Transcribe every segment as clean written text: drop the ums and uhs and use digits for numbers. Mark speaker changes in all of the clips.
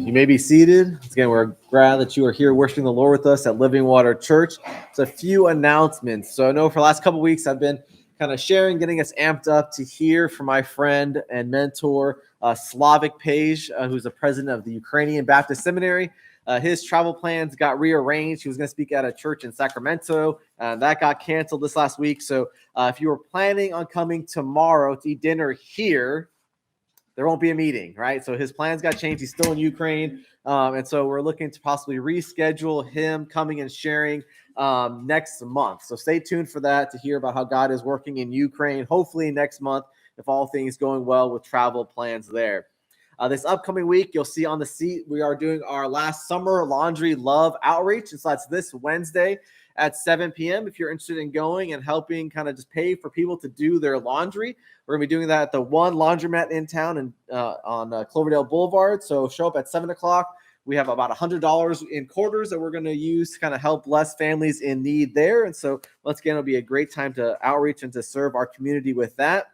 Speaker 1: You may be seated. Again, we're glad that you are here worshiping the Lord with us at Living Water Church. It's a few announcements. So I know for the last couple of weeks, I've been kind of sharing, getting us amped up to hear from my friend and mentor, Slavic Page, who's the president of the Ukrainian Baptist Seminary. His travel plans got rearranged. He was going to speak at a church in Sacramento. That got canceled this last week. So if you were planning on coming tomorrow to eat dinner here, there won't be a meeting, right? So his plans got changed. He's still in Ukraine. And so we're looking to possibly reschedule him coming and sharing next month. So stay tuned for that to hear about how God is working in Ukraine, hopefully next month, if all things going well with travel plans there. This upcoming week, you'll see on the seat, we are doing our last summer laundry love outreach. And so that's this Wednesday at 7 p.m. If you're interested in going and helping kind of just pay for people to do their laundry, we're going to be doing that at the one laundromat in town and on Cloverdale Boulevard. So show up at 7 o'clock. We have about $100 in quarters that we're going to use to kind of help less families in need there. And so once again, it'll be a great time to outreach and to serve our community with that.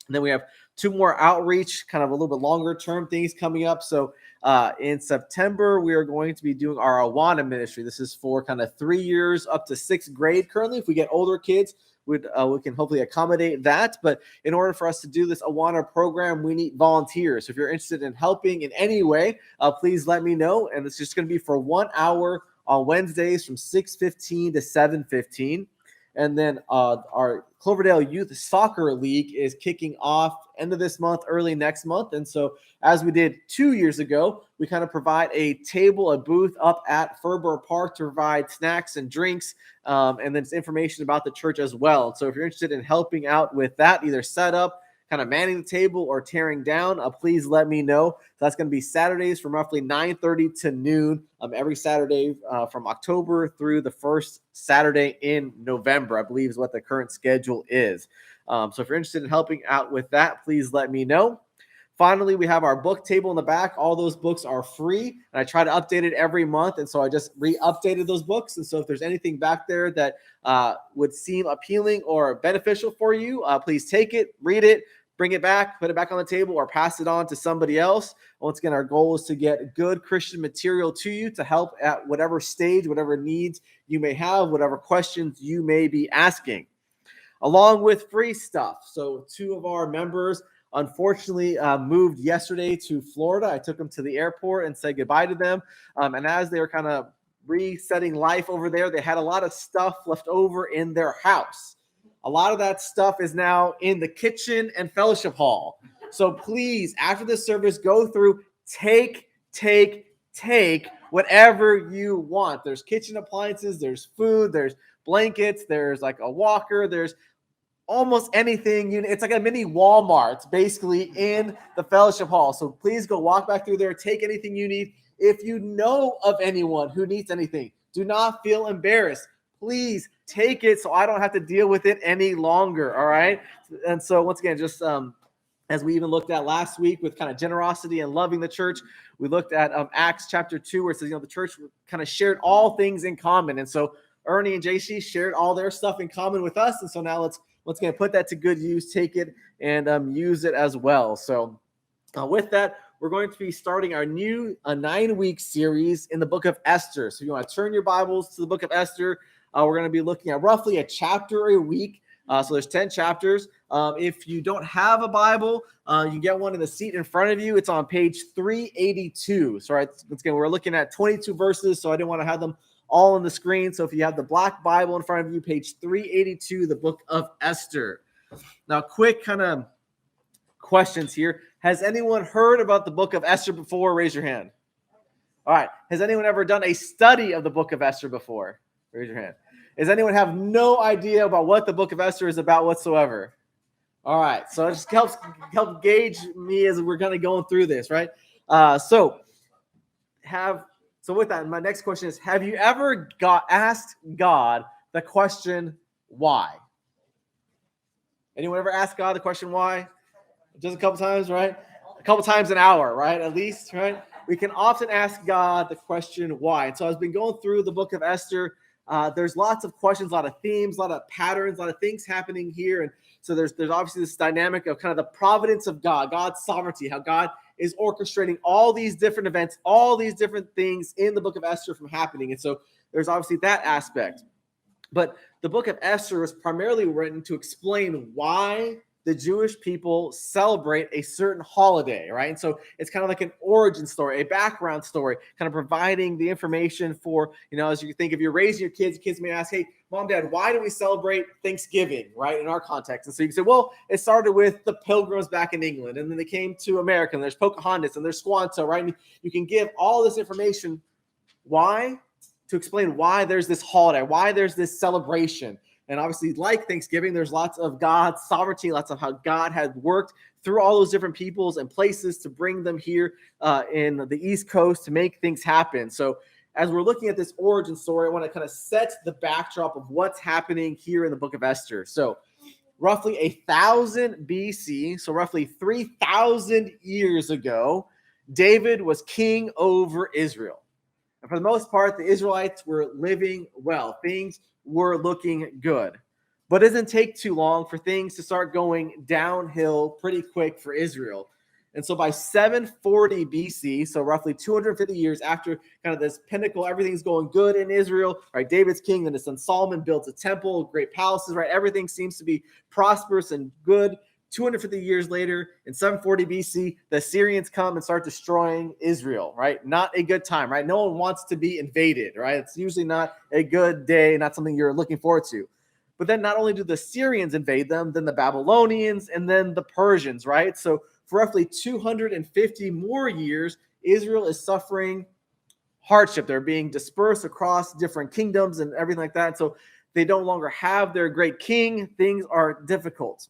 Speaker 1: And then we have two more outreach, kind of a little bit longer term things coming up. So in September, we are going to be doing our Awana ministry. This is for kind of 3 years up to sixth grade currently. If we get older kids, we can hopefully accommodate that. But in order for us to do this Awana program, we need volunteers. So if you're interested in helping in any way, please let me know. And it's just going to be for 1 hour on Wednesdays from 6:15 to 7:15. And then our Cloverdale Youth Soccer League is kicking off end of this month, early next month. And so as we did 2 years ago, we kind of provide a table, a booth up at Ferber Park to provide snacks and drinks, and then information about the church as well. So if you're interested in helping out with that, either set up, kind of manning the table or tearing down, please let me know. So that's going to be Saturdays from roughly 9:30 to noon every Saturday from October through the first Saturday in November, I believe is what the current schedule is. So if you're interested in helping out with that, please let me know. Finally, we have our book table in the back. All those books are free, and I try to update it every month, and so I just re-updated those books. And so if there's anything back there that would seem appealing or beneficial for you, please take it, read it, bring it back, put it back on the table, or pass it on to somebody else. Once again, our goal is to get good Christian material to you to help at whatever stage, whatever needs you may have, whatever questions you may be asking, along with free stuff. So two of our members unfortunately moved yesterday to Florida. I took them to the airport and said goodbye to them. And as they were kind of resetting life over there, they had a lot of stuff left over in their house. A lot of that stuff is now in the kitchen and fellowship hall. So please, after this service, go through, take whatever you want. There's kitchen appliances, there's food, there's blankets, there's like a walker, there's almost anything. It's like a mini Walmart basically in the fellowship hall. So please go walk back through there, take anything you need. If you know of anyone who needs anything, do not feel embarrassed. Please take it so I don't have to deal with it any longer, all right? And so once again, just as we even looked at last week with kind of generosity and loving the church, we looked at Acts chapter 2 where it says, the church kind of shared all things in common. And so Ernie and JC shared all their stuff in common with us. And so now let's once again put that to good use, take it and use it as well. So with that, we're going to be starting our new 9-week series in the book of Esther. So if you want to turn your Bibles to the book of Esther, we're going to be looking at roughly a chapter a week. So there's 10 chapters. If you don't have a Bible, you get one in the seat in front of you. It's on page 382. So right, once again, we're looking at 22 verses, so I didn't want to have them all on the screen. So if you have the black Bible in front of you, page 382, the book of Esther. Now, quick kind of questions here. Has anyone heard about the book of Esther before? Raise your hand. All right. Has anyone ever done a study of the book of Esther before? Raise your hand. Does anyone have no idea about what the book of Esther is about whatsoever? All right. So it just helps gauge me as we're kind of going through this, right? So with that, my next question is, have you ever asked God the question, why? Anyone ever asked God the question, why? Just a couple times, right? A couple times an hour, right? At least, right? We can often ask God the question, why? And so I've been going through the book of Esther. There's lots of questions, a lot of themes, a lot of patterns, a lot of things happening here. And so there's obviously this dynamic of kind of the providence of God, God's sovereignty, how God is orchestrating all these different events, all these different things in the book of Esther from happening. And so there's obviously that aspect. But the book of Esther was primarily written to explain why the Jewish people celebrate a certain holiday, right? And so it's kind of like an origin story, a background story, kind of providing the information for, as you think, if you're raising your kids may ask, hey, Mom, Dad, why do we celebrate Thanksgiving, right, in our context? And so you can say, well, it started with the Pilgrims back in England, and then they came to America, and there's Pocahontas, and there's Squanto, right? And you can give all this information. Why? To explain why there's this holiday, why there's this celebration. And obviously, like Thanksgiving, there's lots of God's sovereignty, lots of how God had worked through all those different peoples and places to bring them here in the East Coast to make things happen. So as we're looking at this origin story, I want to kind of set the backdrop of what's happening here in the book of Esther. So roughly 1000 BC, so roughly 3,000 years ago, David was king over Israel. And for the most part, the Israelites were living well. Things were looking good. But it doesn't take too long for things to start going downhill pretty quick for Israel. And so by 740 BC, so roughly 250 years after kind of this pinnacle, everything's going good in Israel, right? David's king, and his son Solomon builds a temple, great palaces, right? Everything seems to be prosperous and good. 250 years later, in 740 BC, the Assyrians come and start destroying Israel, right? Not a good time, right? No one wants to be invaded, right? It's usually not a good day, not something you're looking forward to. But then not only do the Syrians invade them, then the Babylonians, and then the Persians, right? So for roughly 250 more years, Israel is suffering hardship. They're being dispersed across different kingdoms and everything like that. So they no longer have their great king. Things are difficult.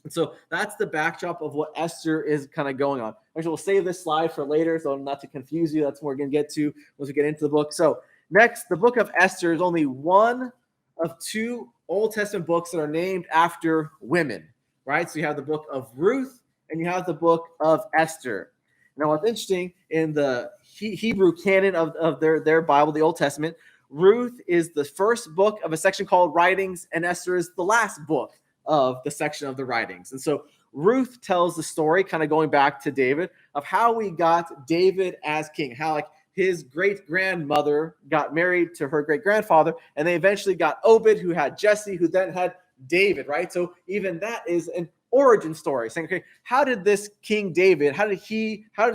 Speaker 1: And so that's the backdrop of what Esther is kind of going on. Actually, we'll save this slide for later, so not to confuse you. That's what we're going to get to once we get into the book. So next, the book of Esther is only one of two Old Testament books that are named after women, right? So you have the book of Ruth and you have the book of Esther. Now, what's interesting, in the Hebrew canon of their Bible, the Old Testament, Ruth is the first book of a section called Writings, and Esther is the last book of the section of the Writings. And so Ruth tells the story, kind of going back to David, of how we got David as king, how like his great-grandmother got married to her great-grandfather, and they eventually got Obed, who had Jesse, who then had David, right? So even that is an origin story, saying, okay, how did this King David, how did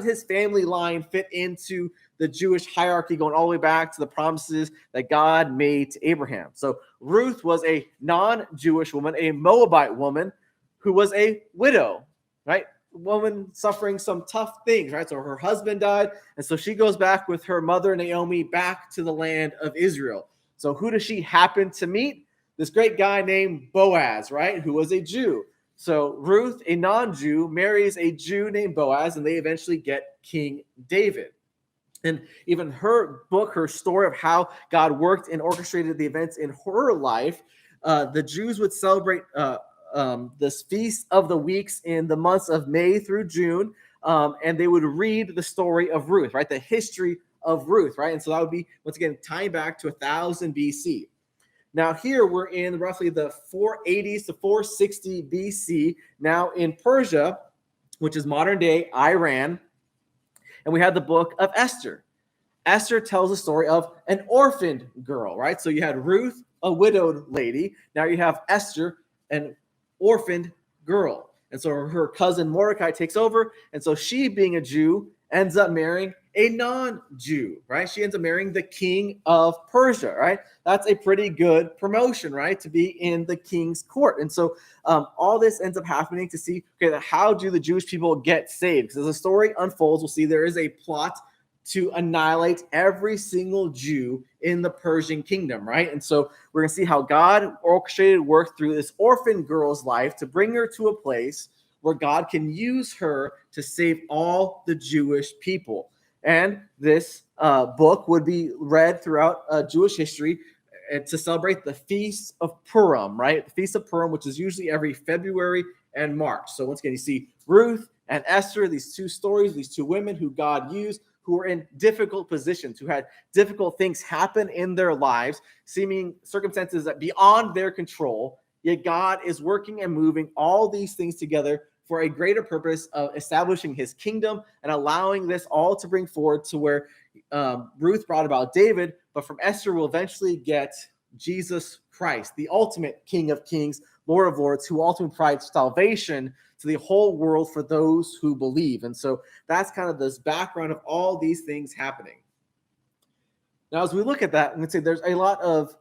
Speaker 1: his family line fit into the Jewish hierarchy, going all the way back to the promises that God made to Abraham? So Ruth was a non-Jewish woman, a Moabite woman who was a widow, right? Woman suffering some tough things, right? So her husband died, and so she goes back with her mother Naomi back to the land of Israel. So who does she happen to meet? This great guy named Boaz, right? Who was a Jew. So Ruth, a non-Jew, marries a Jew named Boaz, and they eventually get King David. And even her book, her story of how God worked and orchestrated the events in her life, the Jews would celebrate this Feast of the Weeks in the months of May through June, and they would read the story of Ruth, right? The history of Ruth, right? And so that would be, once again, tying back to 1000 BC. Now here we're in roughly the 480s to 460 BC, now in Persia, which is modern-day Iran, and we have the book of Esther. Esther tells the story of an orphaned girl, right? So you had Ruth, a widowed lady. Now you have Esther, an orphaned girl. And so her cousin Mordecai takes over. And so she, being a Jew, ends up marrying a non-Jew, right? She ends up marrying the king of Persia, right? That's a pretty good promotion, right? To be in the king's court. And so all this ends up happening to see, okay, how do the Jewish people get saved? Because as the story unfolds, we'll see there is a plot to annihilate every single Jew in the Persian kingdom, right? And so we're going to see how God orchestrated work through this orphan girl's life to bring her to a place where God can use her to save all the Jewish people. And this book would be read throughout Jewish history to celebrate the Feast of Purim, right? The Feast of Purim, which is usually every February and March. So once again, you see Ruth and Esther, these two stories, these two women who God used, who were in difficult positions, who had difficult things happen in their lives, seeming circumstances that beyond their control, yet God is working and moving all these things together for a greater purpose of establishing his kingdom and allowing this all to bring forward to where Ruth brought about David, but from Esther we'll eventually get Jesus Christ, the ultimate King of Kings, Lord of Lords, who ultimately provides salvation to the whole world for those who believe. And so that's kind of this background of all these things happening. Now, as we look at that, I'm going to say there's a lot of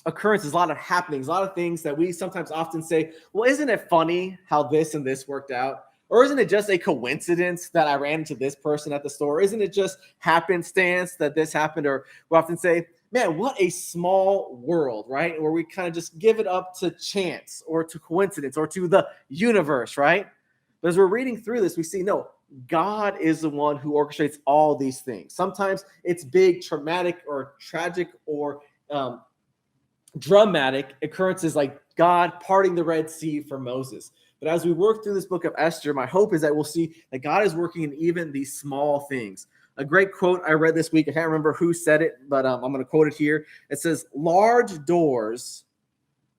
Speaker 1: occurrences, a lot of happenings, a lot of things that we sometimes often say, well, isn't it funny how this and this worked out? Or isn't it just a coincidence that I ran into this person at the store? Isn't it just happenstance that this happened? Or we often say, man, what a small world, right? Where we kind of just give it up to chance or to coincidence or to the universe, right? But as we're reading through this, we see, no, God is the one who orchestrates all these things. Sometimes it's big, traumatic, or tragic, or dramatic occurrences like God parting the Red Sea for Moses. But as we work through this book of Esther, my hope is that we'll see that God is working in even these small things. A great quote I read this week, I can't remember who said it, but I'm going to quote it here. It says, large doors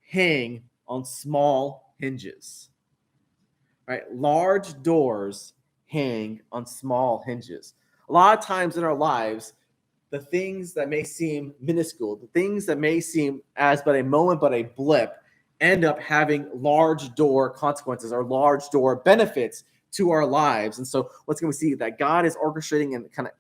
Speaker 1: hang on small hinges. Right? Large doors hang on small hinges. A lot of times in our lives, the things that may seem minuscule, the things that may seem as but a moment, but a blip, end up having large door consequences or large door benefits to our lives. And so what's going to see that God is orchestrating and kind of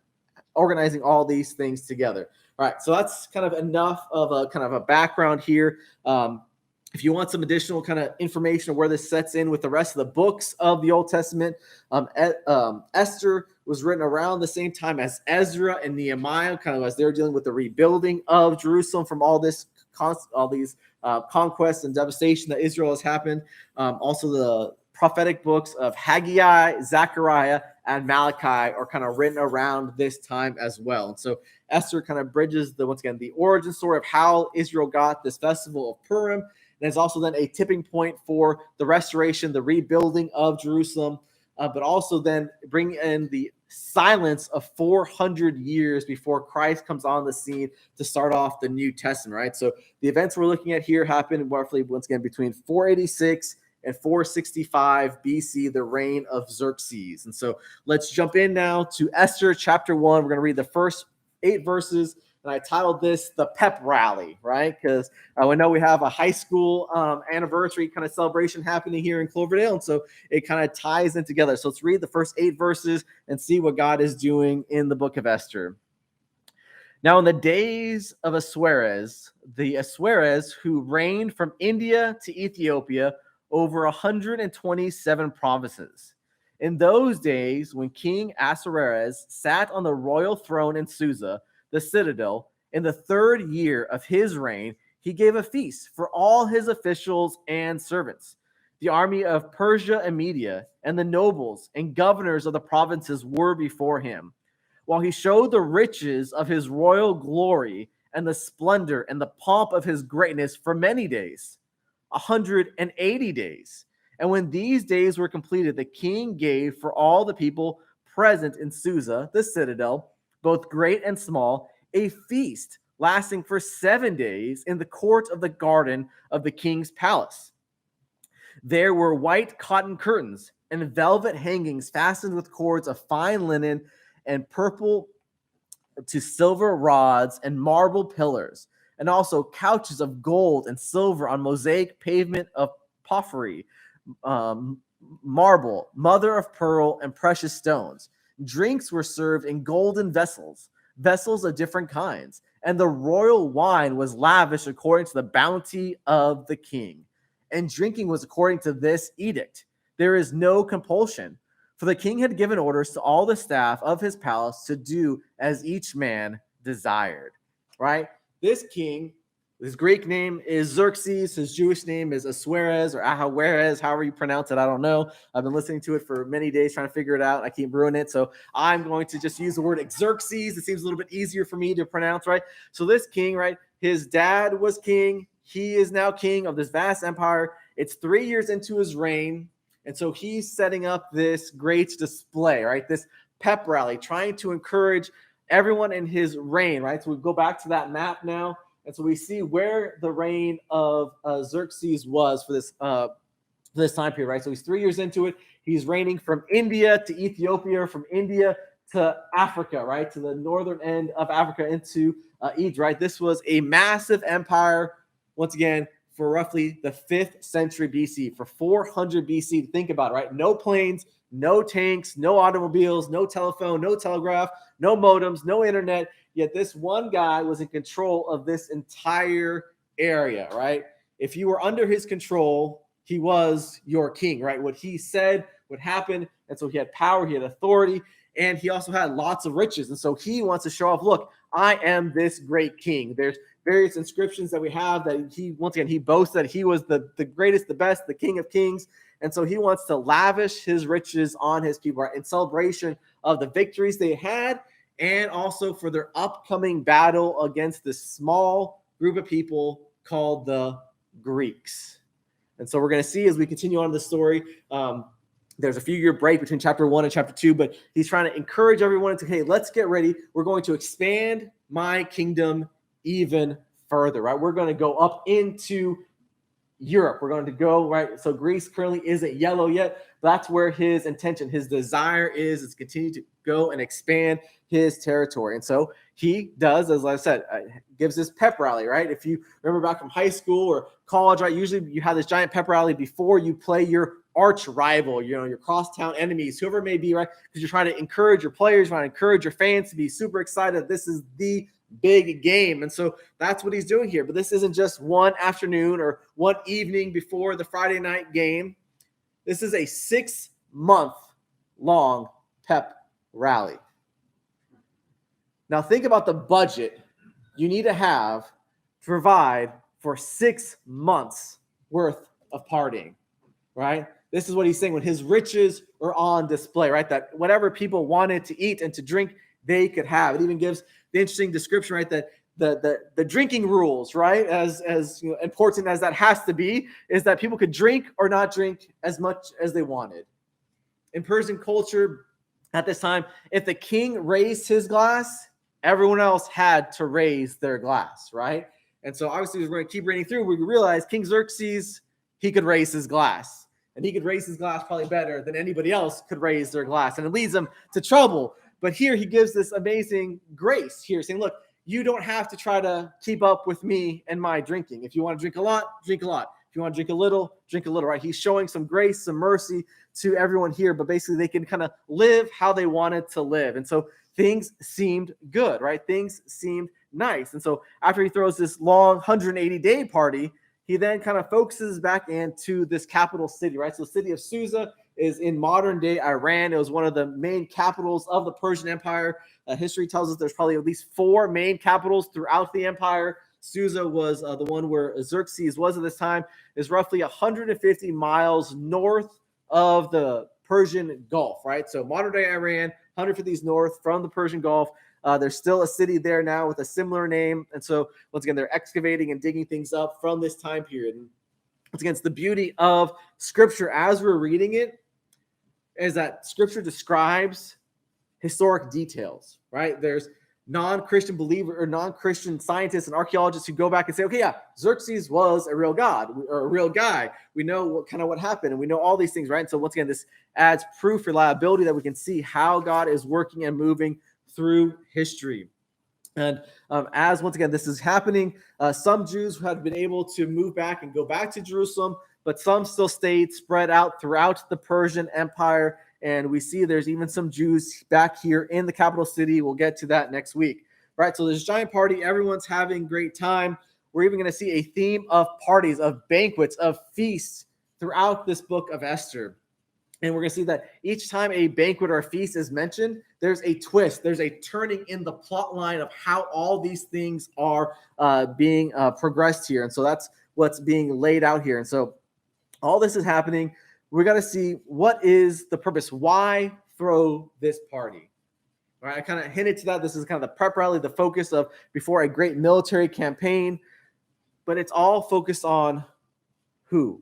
Speaker 1: organizing all these things together. All right, so that's kind of enough of a background here. If you want some additional kind of information on where this sets in with the rest of the books of the Old Testament, Esther was written around the same time as Ezra and Nehemiah, kind of as they're dealing with the rebuilding of Jerusalem from all these conquests and devastation that Israel has happened. Also, the prophetic books of Haggai, Zechariah, and Malachi are kind of written around this time as well. And so Esther kind of bridges once again the origin story of how Israel got this festival of Purim. And it's also then a tipping point for the restoration, the rebuilding of Jerusalem, but also then bring in the silence of 400 years before Christ comes on the scene to start off the New Testament, right? So the events we're looking at here happened roughly, once again, between 486 and 465 BC, the reign of Xerxes. And so let's jump in now to Esther chapter 1. We're going to read the first 8 verses. And I titled this the pep rally, right? Because we know we have a high school anniversary kind of celebration happening here in Cloverdale. And so it kind of ties in together. So let's read the first 8 verses and see what God is doing in the book of Esther. Now, in the days of Ahasuerus, the Ahasuerus who reigned from India to Ethiopia over 127 provinces. In those days, when King Ahasuerus sat on the royal throne in Susa, the citadel, in the 3rd year of his reign, he gave a feast for all his officials and servants. The army of Persia and Media, and the nobles and governors of the provinces were before him, while he showed the riches of his royal glory and the splendor and the pomp of his greatness for many days, 180 days. And when these days were completed, the king gave for all the people present in Susa, the citadel, both great and small, a feast lasting for 7 days in the court of the garden of the king's palace. There were white cotton curtains and velvet hangings fastened with cords of fine linen and purple to silver rods and marble pillars, and also couches of gold and silver on mosaic pavement of porphyry, marble, mother of pearl, and precious stones. Drinks were served in golden vessels, vessels of different kinds, and the royal wine was lavished according to the bounty of the king. And drinking was according to this edict. There is no compulsion, for the king had given orders to all the staff of his palace to do as each man desired. Right? This king, his Greek name is Xerxes. His Jewish name is Ahasuerus or Ahasuerus, however you pronounce it. I don't know. I've been listening to it for many days trying to figure it out. I keep ruining it. So I'm going to just use the word Xerxes. It seems a little bit easier for me to pronounce, right? So this king, right, his dad was king. He is now king of this vast empire. It's 3 years into his reign. And so he's setting up this great display, right? This pep rally, trying to encourage everyone in his reign, right? So we go back to that map now. And so we see where the reign of Xerxes was for this this time period, right? So he's 3 years into it. He's reigning from India to Ethiopia, from India to Africa, right? To the northern end of Africa into Egypt, right? This was a massive empire, once again, for roughly the 5th century BC, for 400 BC. Think about it, right? No planes, no tanks, no automobiles, no telephone, no telegraph, no modems, no internet. Yet this one guy was in control of this entire area, right? If you were under his control, he was your king, right? What he said would happen. And so he had power, he had authority, and he also had lots of riches. And so he wants to show off, look, I am this great king. There's various inscriptions that we have that he, once again, he boasts that he was the greatest, the best, the king of kings. And so he wants to lavish his riches on his people, right? In celebration of the victories they had, and also for their upcoming battle against this small group of people called the Greeks. And so we're going to see as we continue on the story, there's a few year break between chapter 1 and chapter 2, but he's trying to encourage everyone to, hey, let's get ready. We're going to expand my kingdom even further, right? We're going to go up into Europe. We're going to go, right? So Greece currently isn't yellow yet. That's where his intention, his desire is to continue to go and expand his territory. And so he does, as I said, gives this pep rally, right? If you remember back from high school or college, right? Usually you have this giant pep rally before you play your arch rival, your crosstown enemies, whoever it may be, right? Because you're trying to encourage your players, trying to encourage your fans to be super excited. This is the big game. And so that's what he's doing here. But this isn't just one afternoon or one evening before the Friday night game. This is a 6-month long pep rally. Now think about the budget you need to have to provide for 6 months worth of partying, right? This is what he's saying when his riches are on display, right? That whatever people wanted to eat and to drink, they could have. It even gives the interesting description, right? That the drinking rules, right? As you know, important as that has to be, is that people could drink or not drink as much as they wanted. In Persian culture at this time, if the king raised his glass, everyone else had to raise their glass, right? And so obviously, as we're going to keep reading through, we realize King Xerxes, he could raise his glass. And he could raise his glass probably better than anybody else could raise their glass. And it leads them to trouble. But here he gives this amazing grace here, saying, look, you don't have to try to keep up with me and my drinking. If you want to drink a lot, drink a lot. If you want to drink a little, right? He's showing some grace, some mercy to everyone here, but basically they can kind of live how they wanted to live. And so things seemed good, right? Things seemed nice. And so after he throws this long 180-day party, he then kind of focuses back into this capital city, right? So the city of Susa is in modern-day Iran. It was one of the main capitals of the Persian Empire. History tells us there's probably at least 4 main capitals throughout the empire. Susa was the one where Xerxes was at this time. Is roughly 150 miles north of the Persian Gulf, right? So modern-day Iran, 150 north from the Persian Gulf. There's still a city there now with a similar name. And so, once again, they're excavating and digging things up from this time period. And once again, it's the beauty of Scripture as we're reading it, is that Scripture describes historic details, right? There's non-Christian believer or non-Christian scientists and archaeologists who go back and say, okay, yeah, Xerxes was a real god or a real guy. We know what happened, and we know all these things, right? And so, once again, this adds proof, reliability that we can see how God is working and moving through history. And as once again this is happening, some Jews had been able to move back and go back to Jerusalem, but some still stayed spread out throughout the Persian Empire. And we see there's even some Jews back here in the capital city. We'll get to that next week, right? So there's a giant party. Everyone's having a great time. We're even going to see a theme of parties, of banquets, of feasts throughout this book of Esther. And we're going to see that each time a banquet or a feast is mentioned, there's a twist. There's a turning in the plot line of how all these things are being progressed here. And so that's what's being laid out here. And so all this is happening. We're going to see what is the purpose. Why throw this party? All right, I kind of hinted to that. This is kind of the prep rally, the focus of before a great military campaign. But it's all focused on who?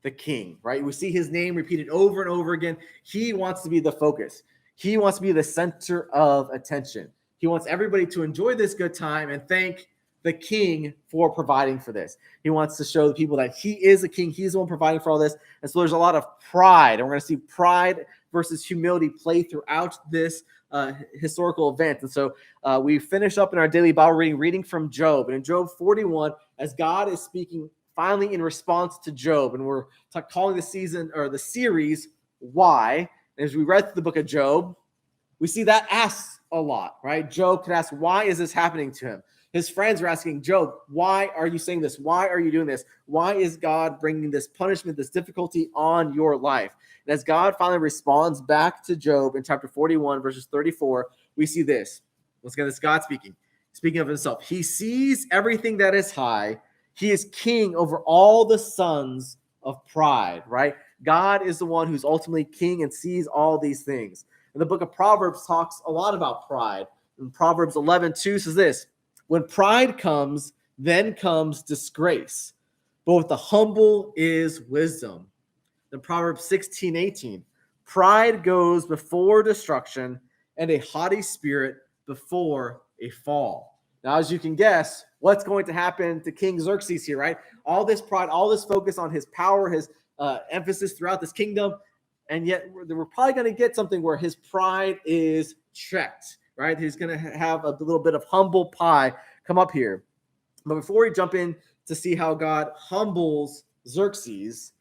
Speaker 1: The king, right? We see his name repeated over and over again. He wants to be the focus. He wants to be the center of attention. He wants everybody to enjoy this good time and thank the king for providing for this. He wants to show the people that he is a king. He's the one providing for all this. And so there's a lot of pride. And we're going to see pride versus humility play throughout this historical event. And so we finish up in our daily Bible reading from Job. And in Job 41, as God is speaking finally in response to Job, and we're calling the season or the series Why. And as we read through the book of Job, we see that asks a lot, right? Job could ask, why is this happening to him? His friends are asking, Job, why are you saying this? Why are you doing this? Why is God bringing this punishment, this difficulty on your life? And as God finally responds back to Job in chapter 41, verses 34, we see this. Once again, this is God speaking of himself. He sees everything that is high. He is king over all the sons of pride, right? God is the one who's ultimately king and sees all these things. And the book of Proverbs talks a lot about pride. In Proverbs 11:2 says this, when pride comes, then comes disgrace. But with the humble is wisdom. Then Proverbs 16:18, pride goes before destruction, and a haughty spirit before a fall. Now, as you can guess, what's going to happen to King Xerxes here, right? All this pride, all this focus on his power, his emphasis throughout this kingdom, and yet we're probably going to get something where his pride is checked, right? He's going to have a little bit of humble pie come up here. But before we jump in to see how God humbles Xerxes,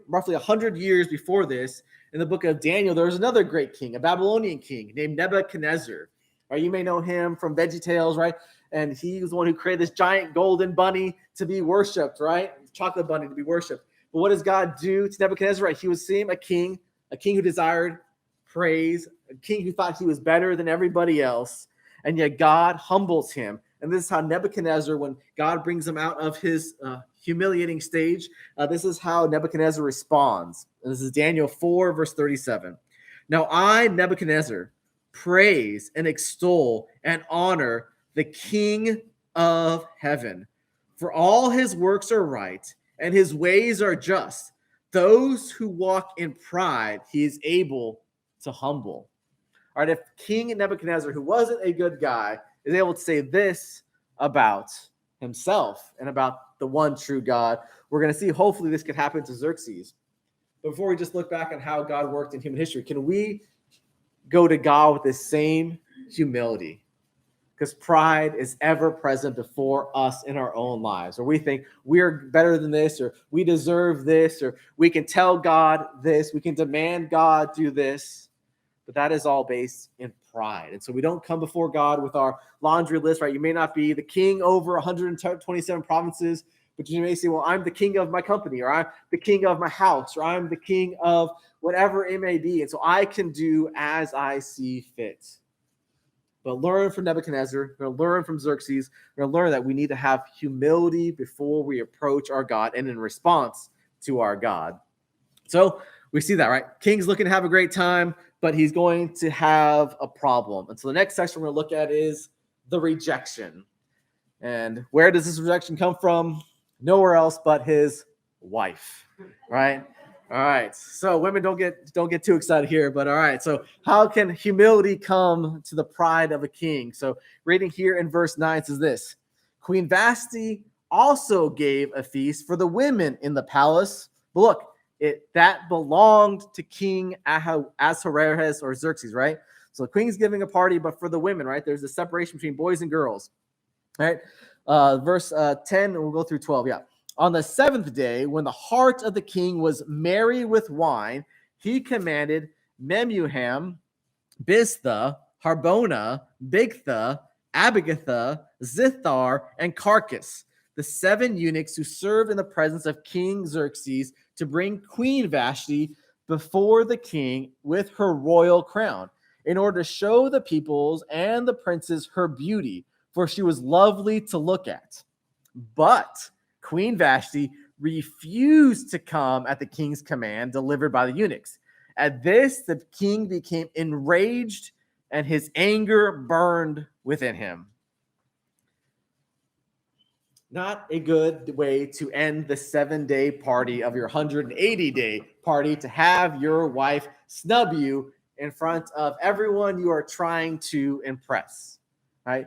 Speaker 1: roughly 100 years before this, in the book of Daniel, there was another great king, a Babylonian king named Nebuchadnezzar. Right? You may know him from VeggieTales, right? And he was the one who created this giant golden bunny to be worshipped, right? Chocolate bunny to be worshipped. But what does God do to Nebuchadnezzar? Right? He was seeing a king who desired praise, a king who thought he was better than everybody else. And yet God humbles him. And this is how Nebuchadnezzar, when God brings him out of his humiliating stage, this is how Nebuchadnezzar responds. And this is Daniel 4, verse 37. Now I, Nebuchadnezzar, praise and extol and honor the King of heaven. For all his works are right, and his ways are just. Those who walk in pride, he is able to humble. All right, if King Nebuchadnezzar, who wasn't a good guy, is able to say this about himself and about the one true God, we're going to see hopefully this could happen to Xerxes. But before we just look back on how God worked in human history, can we go to God with the same humility? Because pride is ever present before us in our own lives, or we think we're better than this, or we deserve this, or we can tell God this, we can demand God do this. But that is all based in pride. And so we don't come before God with our laundry list, right? You may not be the king over 127 provinces, but you may say, well, I'm the king of my company, or I'm the king of my house, or I'm the king of whatever it may be. And so I can do as I see fit. But learn from Nebuchadnezzar, we're going to learn from Xerxes, we're going to learn that we need to have humility before we approach our God and in response to our God. So we see that, right? King's looking to have a great time, but he's going to have a problem. And so the next section we're going to look at is the rejection. And where does this rejection come from? Nowhere else but his wife, right? All right. So women, don't get too excited here, but all right. So how can humility come to the pride of a king? So reading here in verse 9 says this: Queen Vashti also gave a feast for the women in the palace. But look, that belonged to King Ahasuerus or Xerxes, right? So the queen's giving a party, but for the women, right? There's a separation between boys and girls, right? Verse 10, we'll go through 12. Yeah. On the seventh day, when the heart of the king was merry with wine, he commanded Memuham, Biztha, Harbona, Bigtha, Abigatha, Zithar, and Carcass, the 7 eunuchs who served in the presence of King Xerxes, to bring Queen Vashti before the king with her royal crown, in order to show the peoples and the princes her beauty, for she was lovely to look at. But Queen Vashti refused to come at the king's command delivered by the eunuchs. At this, the king became enraged, and his anger burned within him. Not a good way to end the 7-day party of your 180-day party, to have your wife snub you in front of everyone you are trying to impress, right?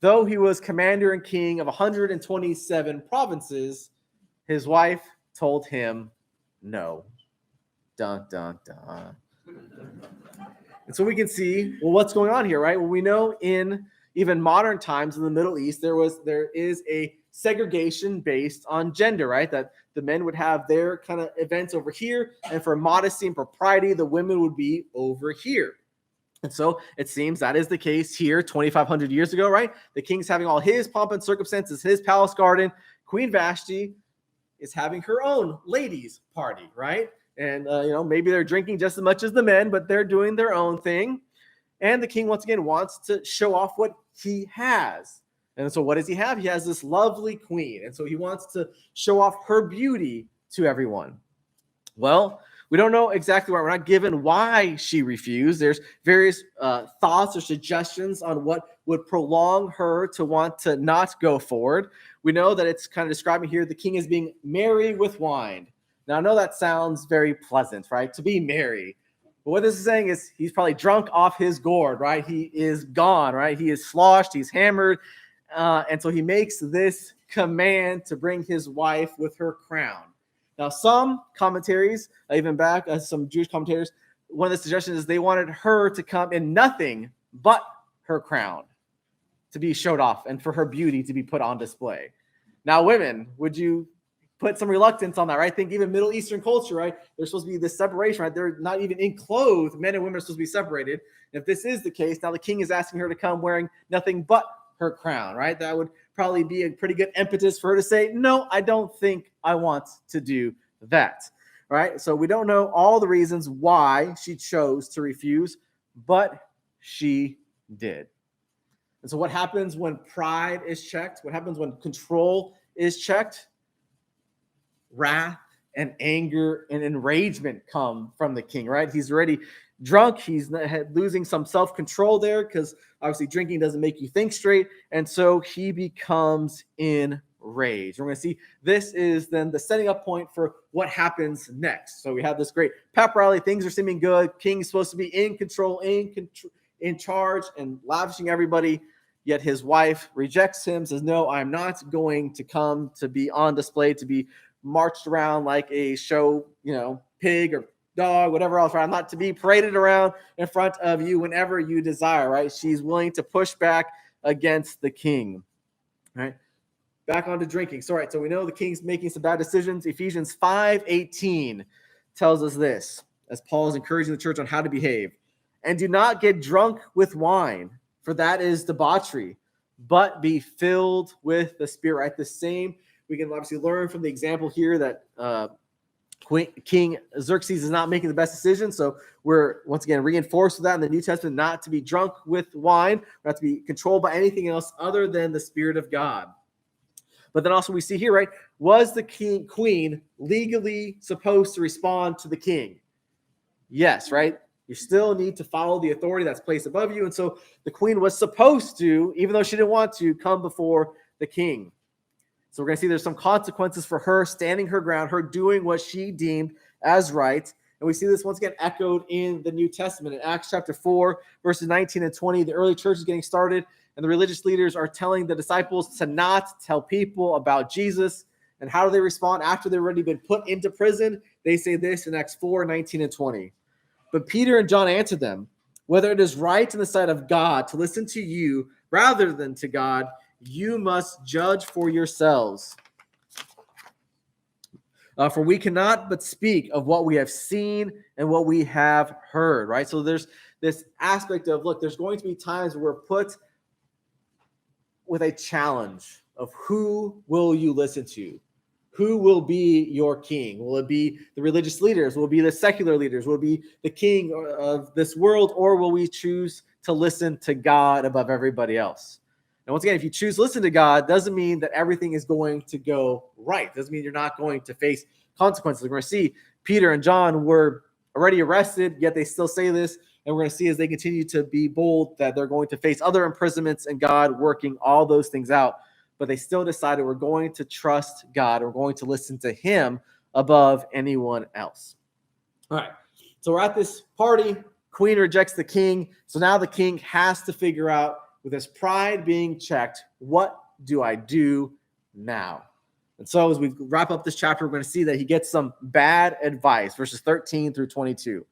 Speaker 1: Though he was commander and king of 127 provinces, his wife told him no. Dun, dun, dun. And so we can see, well, what's going on here, right? Well, we know in even modern times in the Middle East, there is a segregation based on gender, right? That the men would have their kind of events over here, and for modesty and propriety, the women would be over here. And so it seems that is the case here 2,500 years ago, right? The king's having all his pomp and circumstances, his palace garden. Queen Vashti is having her own ladies' party, right? And, maybe they're drinking just as much as the men, but they're doing their own thing. And the king, once again, wants to show off what he has. And so what does he have? He has this lovely queen. And so he wants to show off her beauty to everyone. Well, we don't know exactly why. We're not given why she refused. There's various thoughts or suggestions on what would prolong her to want to not go forward. We know that it's kind of describing here the king is being merry with wine. Now, I know that sounds very pleasant, right? To be merry. But what this is saying is he's probably drunk off his gourd, right? He is gone, right? He is sloshed, he's hammered. And so he makes this command to bring his wife with her crown. Now, some commentaries, even back, some Jewish commentators, one of the suggestions is they wanted her to come in nothing but her crown to be showed off and for her beauty to be put on display. Now, women, would you put some reluctance on that, right? Think even Middle Eastern culture, right? There's supposed to be this separation, right? They're not even in clothes. Men and women are supposed to be separated. And if this is the case, now the king is asking her to come wearing nothing but her crown, right? That would probably be a pretty good impetus for her to say, no, I don't think I want to do that, right? So we don't know all the reasons why she chose to refuse, but she did. And so what happens when pride is checked? What happens when control is checked? Wrath and anger and enragement come from the king, right? He's already drunk. He's losing some self-control there because obviously drinking doesn't make you think straight. And so he becomes enraged. We're going to see this is then the setting up point for what happens next. So we have this great pep rally. Things are seeming good. King's supposed to be in control, in charge and lavishing everybody. Yet his wife rejects him, says, no, I'm not going to come to be on display, to be marched around like a show, pig or dog, whatever else, right? I'm not to be paraded around in front of you whenever you desire, right? She's willing to push back against the king, right? Back onto drinking. So, so we know the king's making some bad decisions. Ephesians 5:18 tells us this, as Paul is encouraging the church on how to behave. And do not get drunk with wine, for that is debauchery, but be filled with the Spirit, right? The same. We can obviously learn from the example here that King Xerxes is not making the best decision. So we're once again reinforced with that in the New Testament, not to be drunk with wine, not to be controlled by anything else other than the Spirit of God. But then also we see here, right? Was the queen legally supposed to respond to the king? Yes, right? You still need to follow the authority that's placed above you. And so the queen was supposed to, even though she didn't want to, come before the king. So we're going to see there's some consequences for her standing her ground, her doing what she deemed as right. And we see this once again echoed in the New Testament. In Acts chapter 4, verses 19 and 20, the early church is getting started, and the religious leaders are telling the disciples to not tell people about Jesus. And how do they respond after they've already been put into prison? They say this in Acts 4, 19 and 20. But Peter and John answered them, whether it is right in the sight of God to listen to you rather than to God, you must judge for yourselves. For we cannot but speak of what we have seen and what we have heard, right? So there's this aspect of, look, there's going to be times where we're put with a challenge of who will you listen to? Who will be your king? Will it be the religious leaders? Will it be the secular leaders? Will it be the king of this world? Or will we choose to listen to God above everybody else? And once again, if you choose to listen to God, doesn't mean that everything is going to go right. Doesn't mean you're not going to face consequences. We're going to see Peter and John were already arrested, yet they still say this. And we're going to see as they continue to be bold that they're going to face other imprisonments and God working all those things out. But they still decided we're going to trust God. We're going to listen to him above anyone else. All right. So we're at this party. Queen rejects the king. So now the king has to figure out with his pride being checked, what do I do now? And so as we wrap up this chapter, we're going to see that he gets some bad advice, verses 13 through 22.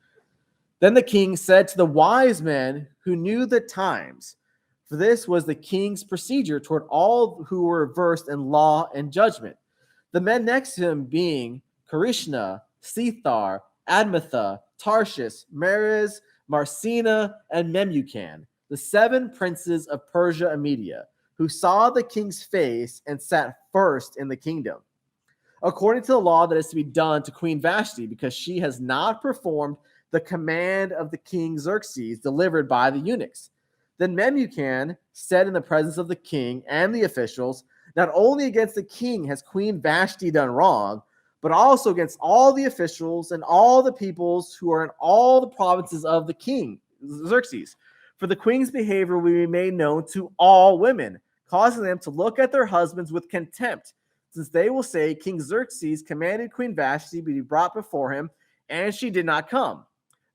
Speaker 1: Then the king said to the wise men who knew the times, for this was the king's procedure toward all who were versed in law and judgment. The men next to him being Karishna, Sethar, Admatha, Tarshish, Meres, Marcina, and Memucan, the 7 princes of Persia and Media, who saw the king's face and sat first in the kingdom, according to the law that is to be done to Queen Vashti, because she has not performed the command of the king Xerxes delivered by the eunuchs. Then Memucan said in the presence of the king and the officials, not only against the king has Queen Vashti done wrong, but also against all the officials and all the peoples who are in all the provinces of the king Xerxes. For the queen's behavior will be made known to all women, causing them to look at their husbands with contempt, since they will say, King Xerxes commanded Queen Vashti to be brought before him, and she did not come.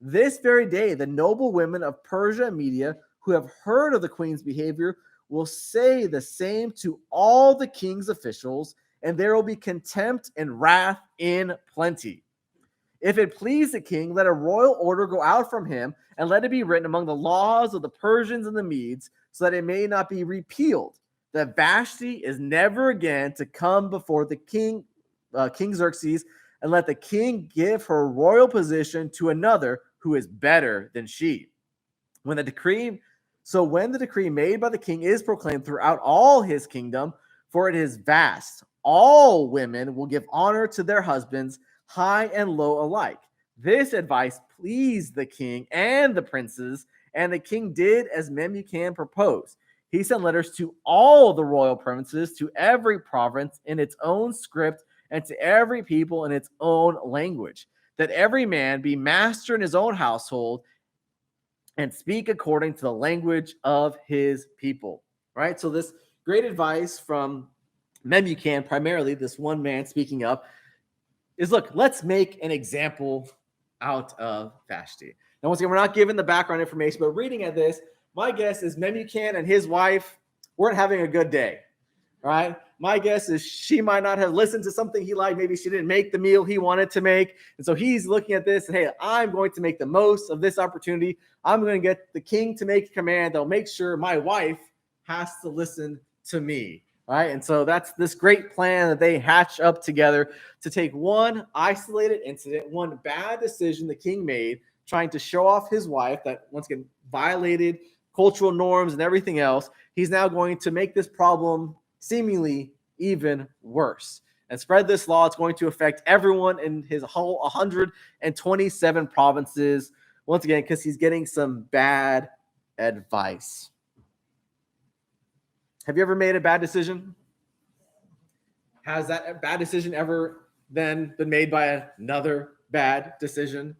Speaker 1: This very day, the noble women of Persia and Media, who have heard of the queen's behavior, will say the same to all the king's officials, and there will be contempt and wrath in plenty. If it please the king, let a royal order go out from him, and let it be written among the laws of the Persians and the Medes, so that it may not be repealed, that Vashti is never again to come before the king, King Xerxes, and let the king give her royal position to another who is better than she. When the decree made by the king is proclaimed throughout all his kingdom, for it is vast, all women will give honor to their husbands, high and low alike. This advice pleased the king and the princes, and the king did as Memucan proposed. He sent letters to all the royal princes, to every province in its own script, and to every people in its own language, that every man be master in his own household and speak according to the language of his people. Right? So this great advice from Memucan, primarily this one man speaking up, is look, let's make an example out of Vashti. Now, once again, we're not given the background information, but reading at this, my guess is Memucan and his wife weren't having a good day. All right. My guess is she might not have listened to something he liked. Maybe she didn't make the meal he wanted to make. And so he's looking at this and, hey, I'm going to make the most of this opportunity. I'm going to get the king to make a command that'll make sure my wife has to listen to me. All right. And so that's this great plan that they hatch up together to take one isolated incident, one bad decision the king made, trying to show off his wife that once again violated cultural norms and everything else. He's now going to make this problem seemingly even worse and spread this law. It's going to affect everyone in his whole 127 provinces, once again, because he's getting some bad advice. Have you ever made a bad decision? Has that bad decision ever then been made by another bad decision?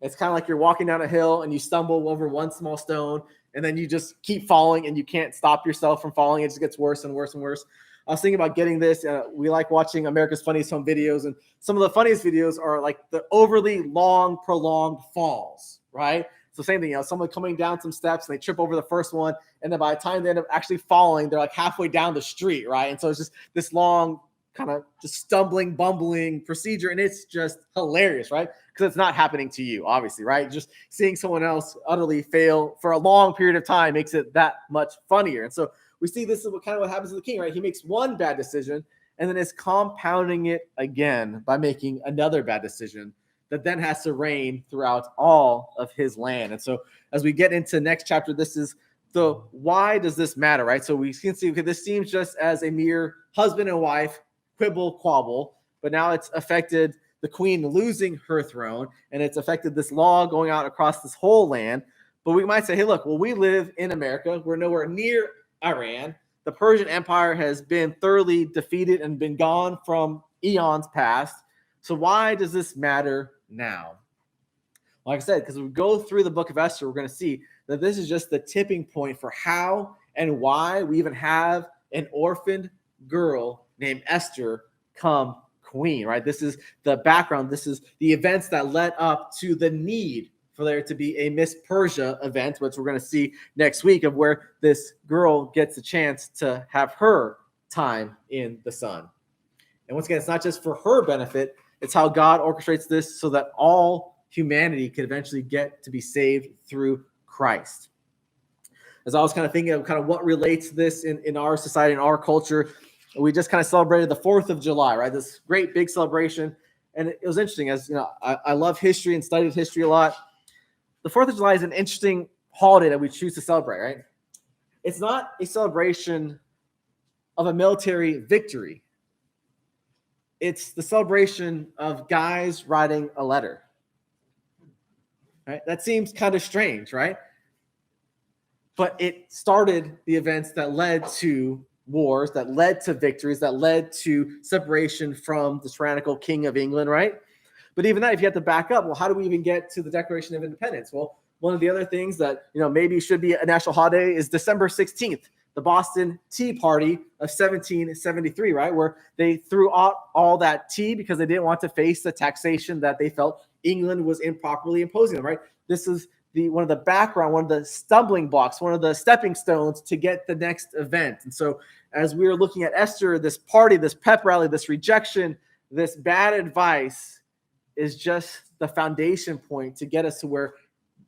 Speaker 1: It's kind of like you're walking down a hill and you stumble over one small stone, and then you just keep falling and you can't stop yourself from falling. It just gets worse and worse and worse. I was thinking about getting this. We like watching America's Funniest Home Videos, and some of the funniest videos are like the overly long, prolonged falls, right? So same thing, someone coming down some steps and they trip over the first one, and then by the time they end up actually falling, they're like halfway down the street, right? And so it's just this long kind of just stumbling, bumbling procedure, and it's just hilarious, right? Because it's not happening to you, obviously, right? Just seeing someone else utterly fail for a long period of time makes it that much funnier. And so we see this is what happens to the king, right? He makes one bad decision and then is compounding it again by making another bad decision that then has to reign throughout all of his land. And so as we get into next chapter, this is the why does this matter, right? So we can see, okay, this seems just as a mere husband and wife quibble, quabble, but now it's affected the queen losing her throne, and it's affected this law going out across this whole land. But we might say, hey, look, well, we live in America. We're nowhere near Iran. The Persian Empire has been thoroughly defeated and been gone from eons past. So why does this matter now? Like I said, because we go through the book of Esther, we're going to see that this is just the tipping point for how and why we even have an orphaned girl named Esther come queen, right? This is the background. This is the events that led up to the need for there to be a Miss Persia event, which we're going to see next week, of where this girl gets a chance to have her time in the sun. And once again, it's not just for her benefit, it's how God orchestrates this so that all humanity could eventually get to be saved through Christ. As I was kind of thinking of kind of what relates to this in our society, in our culture, we just kind of celebrated the 4th of July, right? This great big celebration. And it was interesting, as you know, I love history and studied history a lot. The 4th of July is an interesting holiday that we choose to celebrate, right? It's not a celebration of a military victory. It's the celebration of guys writing a letter. Right? That seems kind of strange, right? But it started the events that led to wars, that led to victories, that led to separation from the tyrannical King of England, right? But even that, if you have to back up, well, how do we even get to the Declaration of Independence? Well, one of the other things that, maybe should be a national holiday is December 16th, the Boston Tea Party of 1773, right? Where they threw out all that tea because they didn't want to face the taxation that they felt England was improperly imposing them, right? This is one of the background, one of the stumbling blocks, one of the stepping stones to get the next event. And so as we were looking at Esther, this party, this pep rally, this rejection, this bad advice is just the foundation point to get us to where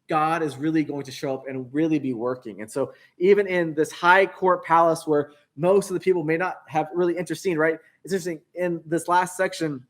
Speaker 1: God is really going to show up and really be working. And so even in this high court palace where most of the people may not have really interceded, right? It's interesting, in this last section,